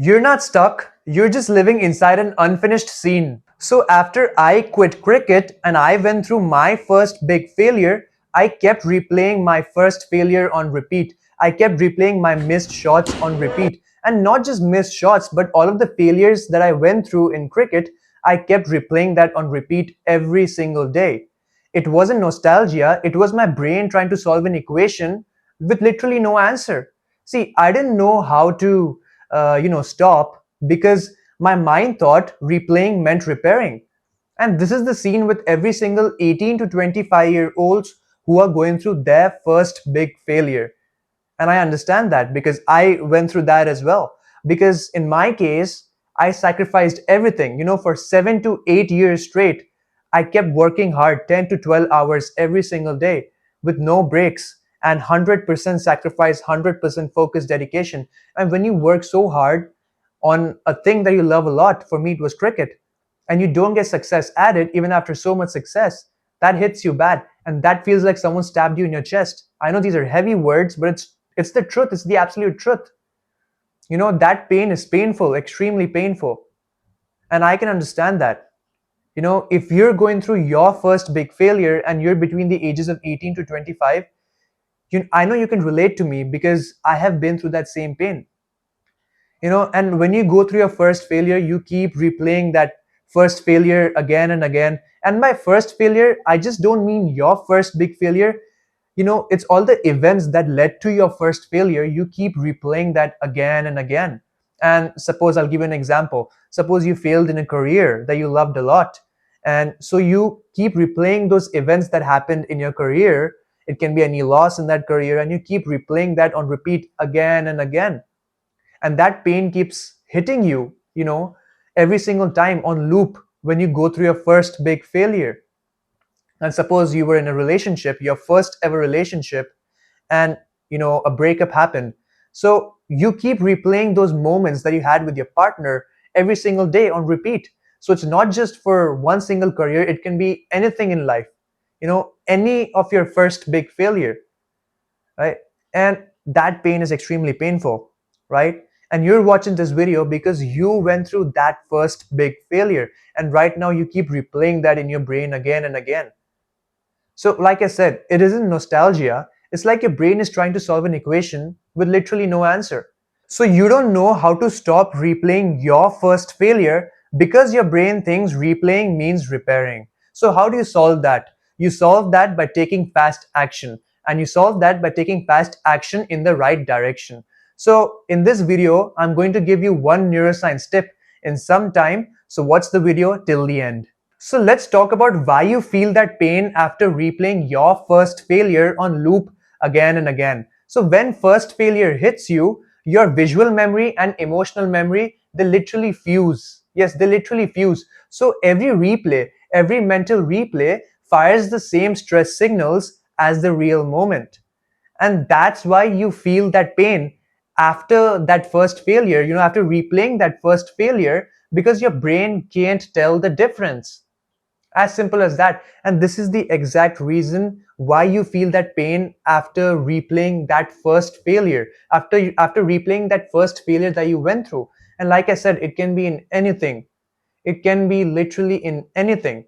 You're not stuck, you're just living inside an unfinished scene. So after I quit cricket and I went through my first big failure, I kept replaying my first failure on repeat. I kept replaying my missed shots on repeat. And not just missed shots, but all of the failures that I went through in cricket, I kept replaying that on repeat every single day. It wasn't nostalgia, it was my brain trying to solve an equation with literally no answer. See, I didn't know how to stop because my mind thought replaying meant repairing. And this is the scene with every single 18 to 25-year-olds who are going through their first big failure. And I understand that because I went through that as well. Because in my case, I sacrificed everything. For 7 to 8 years straight, I kept working hard 10 to 12 hours every single day with no breaks and 100% sacrifice, 100% focus, dedication. And when you work so hard on a thing that you love a lot, for me, it was cricket, and you don't get success at it even after so much success, that hits you bad. And that feels like someone stabbed you in your chest. I know these are heavy words, but it's the truth. It's the absolute truth. That pain is painful, extremely painful. And I can understand that. If you're going through your first big failure and you're between the ages of 18 to 25, I know you can relate to me because I have been through that same pain. And when you go through your first failure, you keep replaying that first failure again and again. And by first failure, I just don't mean your first big failure. It's all the events that led to your first failure. You keep replaying that again and again. And suppose I'll give you an example. Suppose you failed in a career that you loved a lot. And so you keep replaying those events that happened in your career. It can be any loss in that career, and you keep replaying that on repeat again and again. And that pain keeps hitting you, every single time on loop when you go through your first big failure. And suppose you were in a relationship, your first ever relationship, and a breakup happened. So you keep replaying those moments that you had with your partner every single day on repeat. So it's not just for one single career, it can be anything in life, any of your first big failure, right? And that pain is extremely painful, right? And you're watching this video because you went through that first big failure, and right now you keep replaying that in your brain again and again. So, like I said, it isn't nostalgia. It's like your brain is trying to solve an equation with literally no answer. So, you don't know how to stop replaying your first failure because your brain thinks replaying means repairing. So, how do you solve that? You solve that by taking fast action. And you solve that by taking fast action in the right direction. So, in this video, I'm going to give you one neuroscience tip in some time. So, watch the video till the end. So let's talk about why you feel that pain after replaying your first failure on loop again and again. So when first failure hits you, your visual memory and emotional memory, they literally fuse. Yes, they literally fuse. So every replay, every mental replay fires the same stress signals as the real moment. And that's why you feel that pain after that first failure, after replaying that first failure, because your brain can't tell the difference. As simple as that. And this is the exact reason why you feel that pain after replaying that first failure, after replaying that first failure that you went through. And like I said, it can be in anything. It can be literally in anything.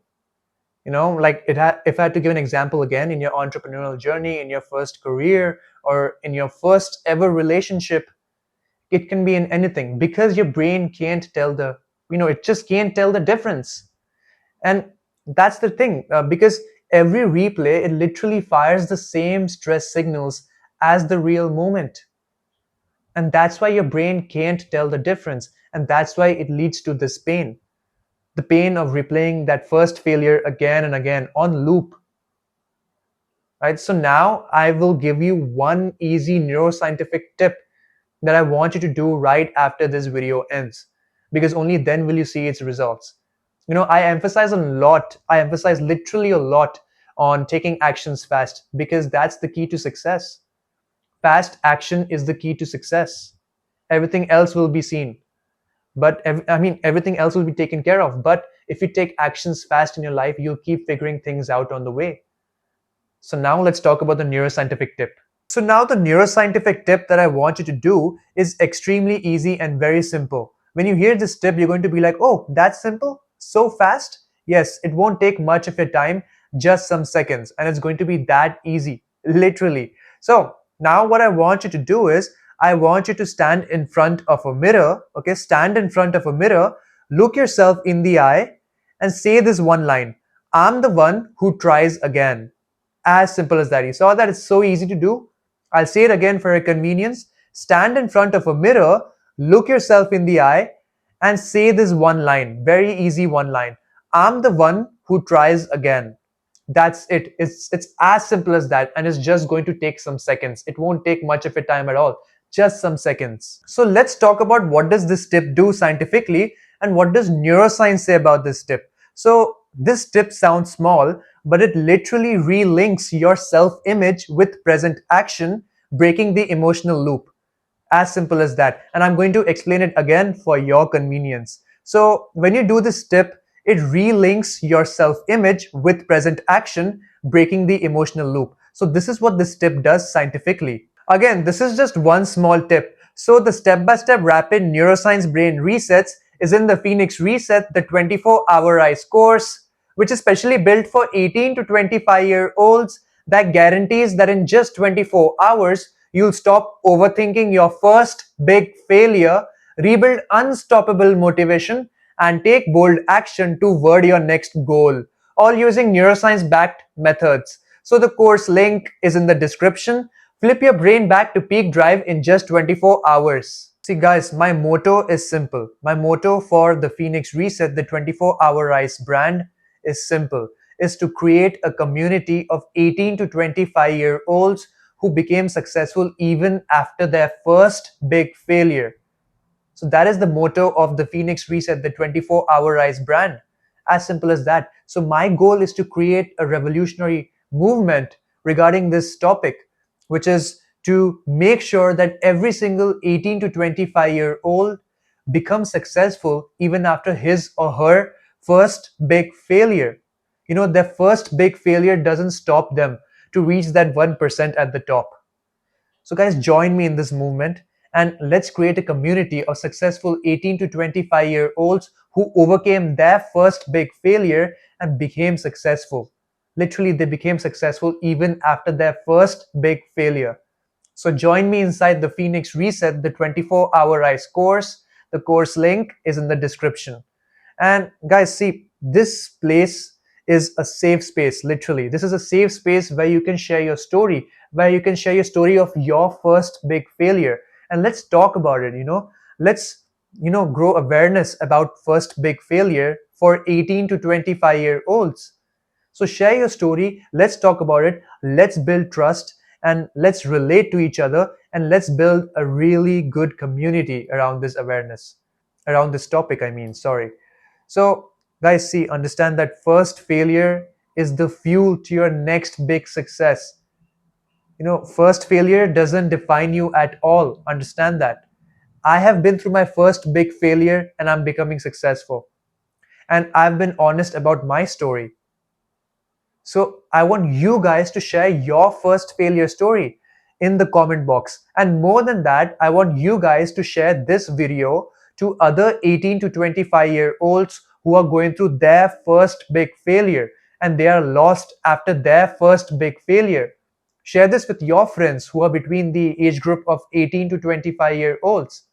Like if I had to give an example again, in your entrepreneurial journey, in your first career, or in your first ever relationship, it can be in anything because your brain can't tell it just can't tell the difference. And that's the thing, because every replay, it literally fires the same stress signals as the real moment. And that's why your brain can't tell the difference. And that's why it leads to this pain, the pain of replaying that first failure again and again on loop. Right? So now I will give you one easy neuroscientific tip that I want you to do right after this video ends, because only then will you see its results. I emphasize literally a lot on taking actions fast, because that's the key to success. Fast action is the key to success. Everything else will be seen. Everything else will be taken care of. But if you take actions fast in your life, you'll keep figuring things out on the way. So now let's talk about the neuroscientific tip. So now the neuroscientific tip that I want you to do is extremely easy and very simple. When you hear this tip, you're going to be like, oh, that's simple? So fast? Yes, it won't take much of your time, just some seconds, and it's going to be that easy, literally. So now what I want you to do is, I want you to stand in front of a mirror, okay? Stand in front of a mirror, look yourself in the eye, and say this one line: I'm the one who tries again. As simple as that. You saw that? It's so easy to do. I'll say it again for your convenience. Stand in front of a mirror, look yourself in the eye, and say this one line. Very easy one line. I'm the one who tries again. That's it. It's as simple as that, and it's just going to take some seconds. It won't take much of your time at all. Just some seconds. So let's talk about what does this tip do scientifically and what does neuroscience say about this tip. So this tip sounds small, but it literally relinks your self-image with present action, breaking the emotional loop. As simple as that. And I'm going to explain it again for your convenience. So when you do this tip, it relinks your self-image with present action, breaking the emotional loop. So this is what this tip does scientifically. Again, this is just one small tip. So the step-by-step rapid neuroscience brain resets is in the Phoenix Reset, the 24-hour ICE course, which is specially built for 18 to 25-year-olds that guarantees that in just 24 hours, you'll stop overthinking your first big failure, rebuild unstoppable motivation, and take bold action toward your next goal, all using neuroscience-backed methods. So the course link is in the description. Flip your brain back to peak drive in just 24 hours. See guys, my motto is simple. My motto for the Phoenix Reset, the 24-hour Rise brand, is simple. Is to create a community of 18 to 25-year-olds who became successful even after their first big failure. So that is the motto of the Phoenix Reset, the 24-hour Rise brand. As simple as that. So my goal is to create a revolutionary movement regarding this topic, which is to make sure that every single 18 to 25-year-old becomes successful even after his or her first big failure. You know, their first big failure doesn't stop them to reach that 1% at the top. So, guys, join me in this movement and let's create a community of successful 18 to 25-year-olds who overcame their first big failure and became successful. Literally, they became successful even after their first big failure. So, join me inside the Phoenix Reset, the 24-hour ICE course. The course link is in the description. And guys, see, this place is a safe space, literally. This is a safe space where you can share your story, where you can share your story of your first big failure. And let's talk about it, Let's, grow awareness about first big failure for 18 to 25-year-olds. So share your story, let's talk about it, let's build trust, and let's relate to each other, and let's build a really good community around this awareness, around this topic, sorry. So, guys, see, understand that first failure is the fuel to your next big success. First failure doesn't define you at all. Understand that. I have been through my first big failure and I'm becoming successful. And I've been honest about my story. So I want you guys to share your first failure story in the comment box. And more than that, I want you guys to share this video to other 18 to 25-year-olds who are going through their first big failure and they are lost after their first big failure. Share this with your friends who are between the age group of 18 to 25-year-olds.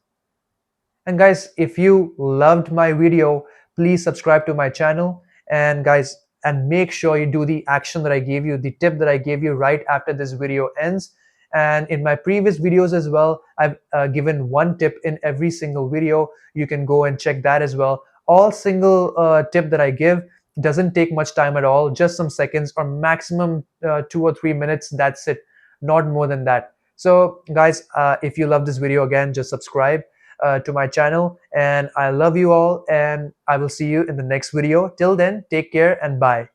And guys, if you loved my video, please subscribe to my channel. And guys, and make sure you do the action that I gave you, the tip that I gave you right after this video ends. And in my previous videos as well, I've given one tip in every single video. You can go and check that as well. All single tip that I give doesn't take much time at all, just some seconds or maximum 2 or 3 minutes. That's it, not more than that. So guys, if you love this video, again, just subscribe to my channel, and I love you all, and I will see you in the next video. Till then, take care and bye.